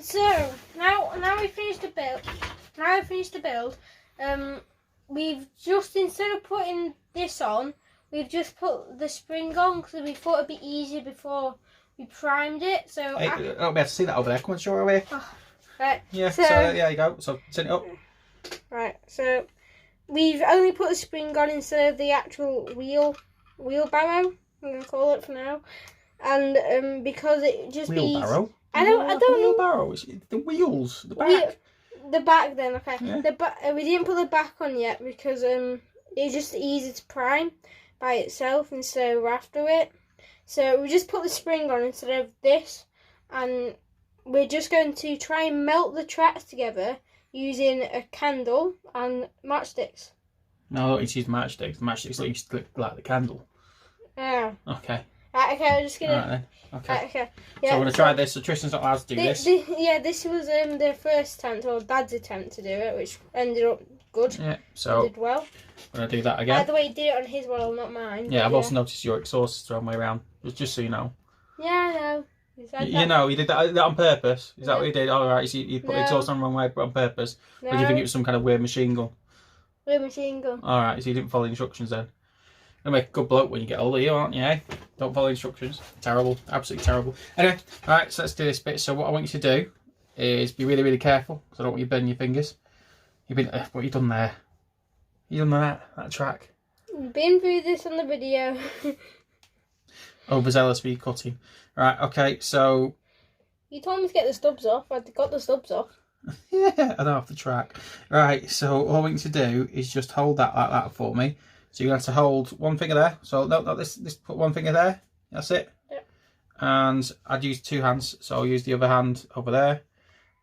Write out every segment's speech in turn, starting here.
So now we finished the build. We've just, instead of putting this on, we've just put the spring on because we thought it'd be easier before we primed it. So hey, I don't be able to see that over there. Come on, show over here. Oh, right. Yeah. So there you go. So turn it up. Right. So we've only put the spring on instead of the actual wheelbarrow. I'm gonna call it for now, and because it just wheelbarrow. I don't know. Wheelbarrow. It's the wheels. The back. The back then, okay. Yeah. We didn't put the back on yet because it's just easy to prime by itself instead of after it. So we just put the spring on instead of this, and we're just going to try and melt the tracks together using a candle and matchsticks. No, I don't need to use matchsticks. The matchsticks let you like the candle. Yeah. Okay. Right, okay, I'm just gonna. Alright then. Okay. Right, okay. Yeah, So we're gonna try this. So Tristan's not allowed to do this. This was the first attempt, or Dad's attempt to do it, which ended up good. Yeah. So did well. we're gonna do that again. By the way, he did it on his model, not mine. Yeah, I've also noticed your exhaust is thrown way around. Just so you know. Yeah, I know. You know, you did that on purpose. Is that what you did? All right. So you put the exhaust on the wrong way on purpose. No. Or do you think it was some kind of weird machine gun? Weird machine gun. All right. So you didn't follow the instructions then. You'll make a good bloke when you get older, you aren't you? Eh? Don't follow instructions. Terrible. Absolutely terrible. Anyway, all right. So let's do this bit. So what I want you to do is be really, really careful because I don't want you burning your fingers. What have you done there? You done that track? Been through this on the video. Overzealous for your cutting. Right, okay, so... You told me to get the stubs off. I got the stubs off. Yeah, I don't have the track. Right, so all I want you to do is just hold that like that for me. So you're going to have to hold one finger there. So no, this put one finger there. That's it. Yep. And I'd use two hands. So I'll use the other hand over there.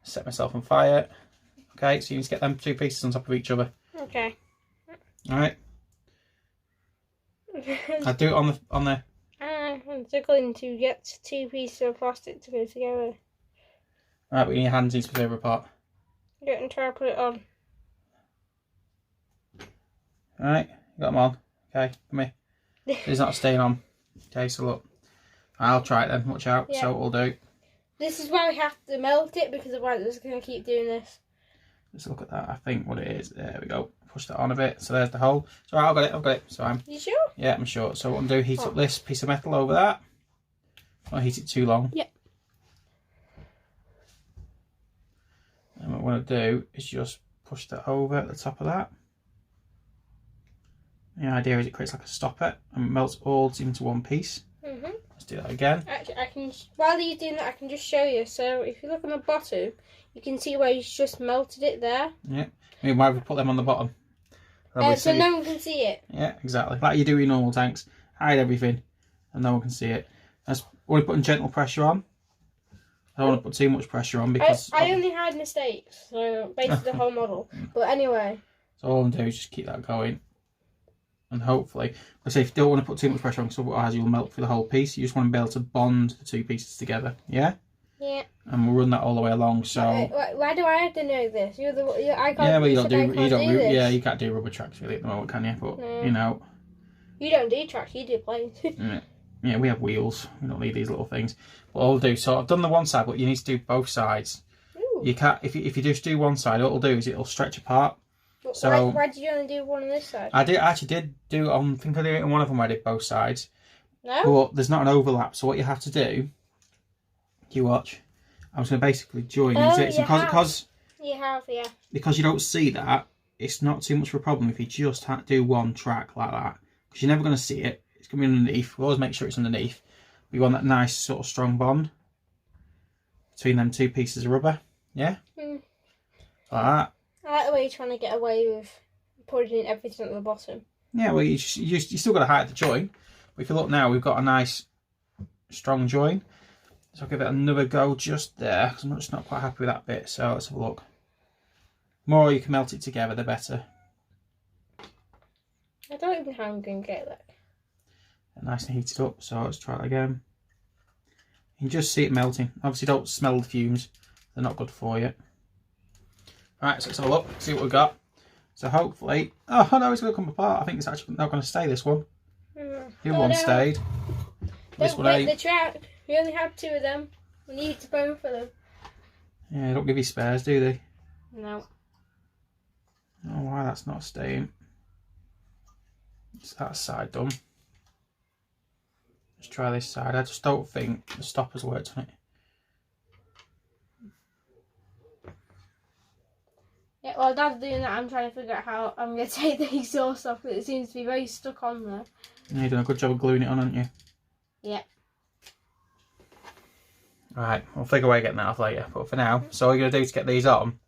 Set myself on fire. Okay, so you need to get them two pieces on top of each other. Okay. Alright. I'll do it on the... I'm struggling to get two pieces of plastic to go together. Right, but your hands need to be further apart. Yeah, and try to put it on. Alright, you got them on. Okay, come here. It's not staying on. Okay, so look. I'll try it then, watch out. Yeah. So what we'll do. This is why we have to melt it, because otherwise it's going to keep doing this. Let's look at that. I think what it is. There we go. Push that on a bit. So there's the hole. So I've got it. So I'm... You sure? Yeah, I'm sure. So what I'm going to do, heat up this piece of metal over that. Don't heat it too long. Yep. And what I'm going to do is just push that over at the top of that. The idea is it creates like a stopper and melts all into one piece. Let's do that again. Actually, I can, while you're doing that, I can just show you. So if you look on the bottom, you can see where he's just melted it there. Yeah. I mean, why have we put them on the bottom? So no one can see it. Yeah, exactly. Like you do in normal tanks. Hide everything and no one can see it. That's only putting gentle pressure on. I don't want to put too much pressure on because... I only had mistakes, so basically the whole model. But anyway. So all I'm doing is just keep that going. And hopefully... I say if you don't want to put too much pressure on because otherwise you'll melt through the whole piece. You just want to be able to bond the two pieces together. Yeah? Yeah. And we'll run that all the way along. So why do I have to know this? I can't. Yeah, well, you can't do this. Yeah, you can't do rubber tracks really at the moment, can you? But you know, you don't do tracks. You do planes. Yeah, we have wheels. We don't need these little things. But I'll do. So I've done the one side, but you need to do both sides. Ooh. You can't if you just do one side. What it'll do is it'll stretch apart. But so why did you only do one on this side? I actually did do. I think I did it on one of them. I did both sides. No. But there's not an overlap. So what you have to do. You watch. I was going to basically join these because you have, yeah. Because you don't see that, it's not too much of a problem if you just do one track like that. Because you're never going to see it. It's going to be underneath. We always make sure it's underneath. We want that nice sort of strong bond between them two pieces of rubber. Yeah? Like that. I like the way you're trying to get away with putting everything at the bottom. Yeah, well, you still got to height the join. But if you look now, we've got a nice strong join. So I'll give it another go just there, because I'm just not quite happy with that bit. So let's have a look. The more you can melt it together, the better. I don't even know how I'm going to get that. Nice and heated up, so let's try it again. You can just see it melting. Obviously don't smell the fumes. They're not good for you. Alright, so let's have a look, see what we've got. So hopefully... Oh no, it's going to come apart. I think it's actually not going to stay, this one. The other one stayed. This one ain't. The track. We only had two of them. We needed both of them. Yeah, they don't give you spares, do they? No. I don't know why that's not staying. It's that side done. Let's try this side. I just don't think the stopper's worked on it. Yeah, while Dad's doing that, I'm trying to figure out how I'm going to take the exhaust off, because it seems to be very stuck on there. Yeah, you've done a good job of gluing it on, haven't you? Yeah. Right, we'll figure a way of getting that off later. But for now, so all you're going to do to get these on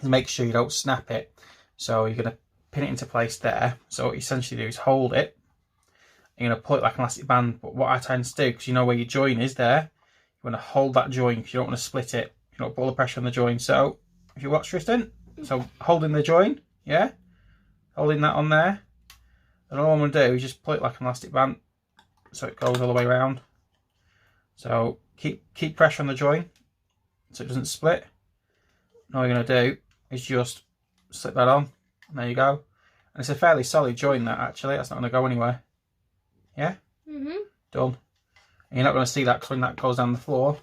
is make sure you don't snap it. So you're going to pin it into place there. So what you essentially do is hold it. You're going to pull it like an elastic band. But what I tend to do, because you know where your join is there, you want to hold that join because you don't want to split it. You don't put all the pressure on the join. So if you watch Tristan, so holding the join, yeah, holding that on there. And all I'm going to do is just pull it like an elastic band so it goes all the way around. So keep pressure on the join so it doesn't split. And all you're going to do is just slip that on. And there you go. And it's a fairly solid join, that, actually. That's not going to go anywhere. Yeah? Done. And you're not going to see that, because when that goes down the floor,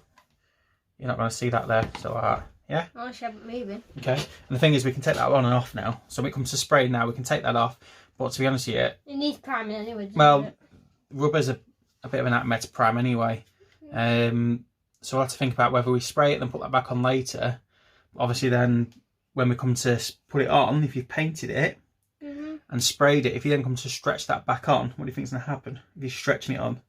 you're not going to see that there. So like that. Yeah? Oh, she haven't moving. Okay. And the thing is, we can take that on and off now. So when it comes to spraying now, we can take that off. But to be honest with you, it needs priming anyway, well, it? Rubber's a bit of an nightmare to prime anyway. So we'll have to think about whether we spray it and put that back on later. Obviously then, when we come to put it on, if you've painted it and sprayed it, if you then come to stretch that back on, what do you think is going to happen if you're stretching it on?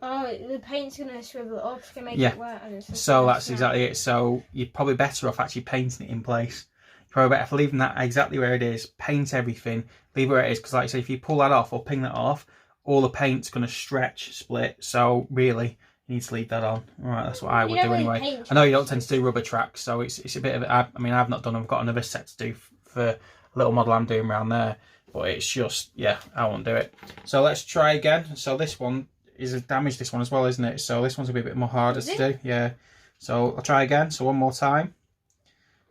Oh, the paint's going to shrivel it up, it's going to make it wet. And it's so that's exactly it. So you're probably better off actually painting it in place. You're probably better off leaving that exactly where it is, paint everything, leave it where it is, because like I say, if you pull that off or ping that off, all the paint's going to stretch, split. So really, you need to leave that on. All right, that's what I would do anyway. I know you don't tend to do rubber tracks, so it's a bit of I mean, I've not done them. I've got another set to do for a little model I'm doing around there, but it's just, yeah, I won't do it. So let's try again. So this one is a damage, this one as well, isn't it? So this one's gonna be a bit more harder to do. Yeah. So I'll try again. So one more time.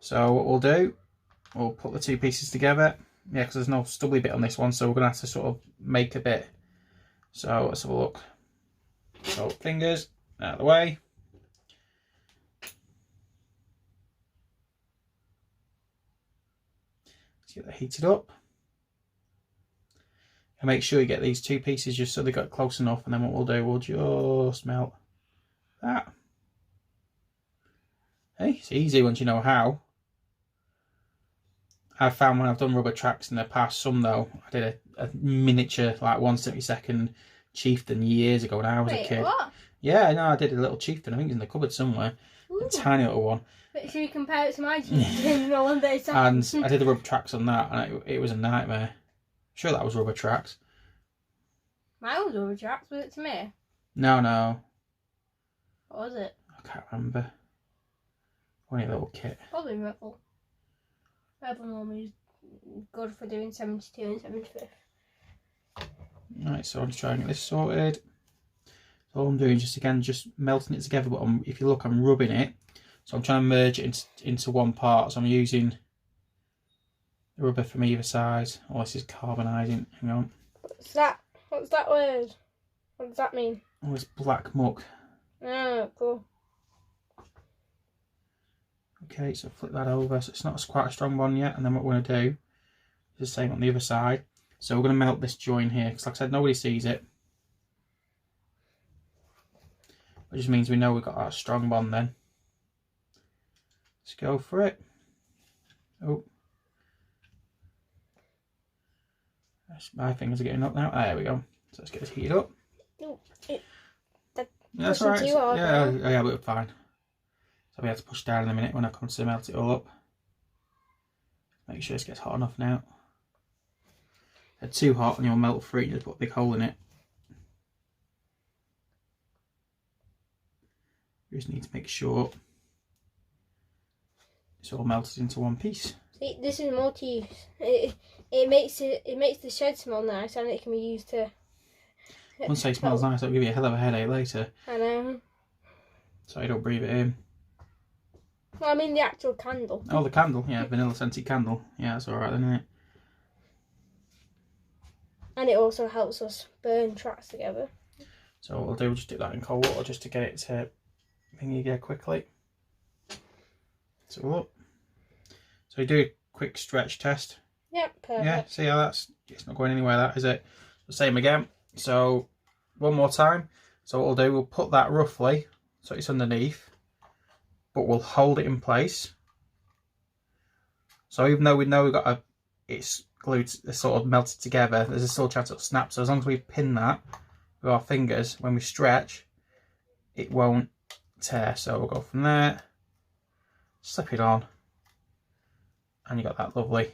So what we'll do, we'll put the two pieces together. Yeah, because there's no stubbly bit on this one, so we're gonna have to sort of make a bit. So let's have a look. So fingers out of the way. Let's get that heated up. And make sure you get these two pieces just so they got close enough, and then what we'll do, we'll just melt that. Hey, it's easy once you know how. I've found when I've done rubber tracks in the past, some though, I did a miniature, like 1/72 chieftain years ago when I was a kid. What? Yeah, no, I did a little chieftain. I think it's in the cupboard somewhere. Ooh. A tiny little one. But should we compare it to my chieftain one day? And I did the rubber tracks on that, and it was a nightmare. Sure, that was rubber tracks. Mine was rubber tracks. Was it to me? No. What was it? I can't remember. Only a little kit. Probably Rebel. Rebel normally is good for doing 72 and 75. Right, so I'm just trying to get this sorted. So all I'm doing is just melting it together, but if you look, I'm rubbing it. So I'm trying to merge it into one part. So I'm using the rubber from either side. Oh, this is carbonising. Hang on. What's that? What's that word? What does that mean? Oh, it's black muck. Oh, cool. Okay, so flip that over. So it's not quite a strong one yet. And then what we're going to do is the same on the other side. So we're going to melt this join here, because like I said, nobody sees it. Which just means we know we've got that strong bond then. Let's go for it. Oh. My fingers are getting up now. There we go. So let's get this heated up. Oh, that's alright. Yeah, we're fine. So we have to push down in a minute when I come to melt it all up. Make sure this gets hot enough now. If it's too hot and you'll melt through it, you just put a big hole in it. You just need to make sure it's all melted into one piece. See, this is multi-use. It makes the shed smell nice, and it can be used to. Once it smells nice, it'll give you a hell of a headache later. I know. So you don't breathe it in. Well, I mean the actual candle. Oh, the candle, yeah, vanilla scented candle. Yeah, that's alright then, isn't it? And it also helps us burn tracks together. So what we'll do, we'll just do that in cold water just to get it to thingy again quickly. So look. So you do a quick stretch test. Yep, perfect. Yeah, see how that's, it's not going anywhere, that is it. The same again. So one more time. So what we'll do, we'll put that roughly so it's underneath, but we'll hold it in place. So even though we know we've got it's glued, it's sort of melted together, there's a still chance it'll snap. So as long as we pin that with our fingers, when we stretch, it won't tear. So we'll go from there, slip it on, and you got that lovely,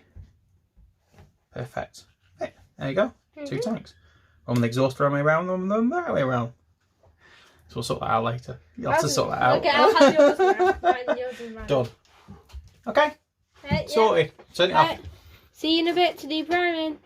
perfect. Hey, there you go, 2 tanks. One with the exhaust the right way around, one the right way around. So we'll sort that out later. You'll have to sort that out. Okay, I'll have yours now. Mine, yours and mine. Done. Okay, Right, sorted. Turn it off. Right. See you in a bit to do priming.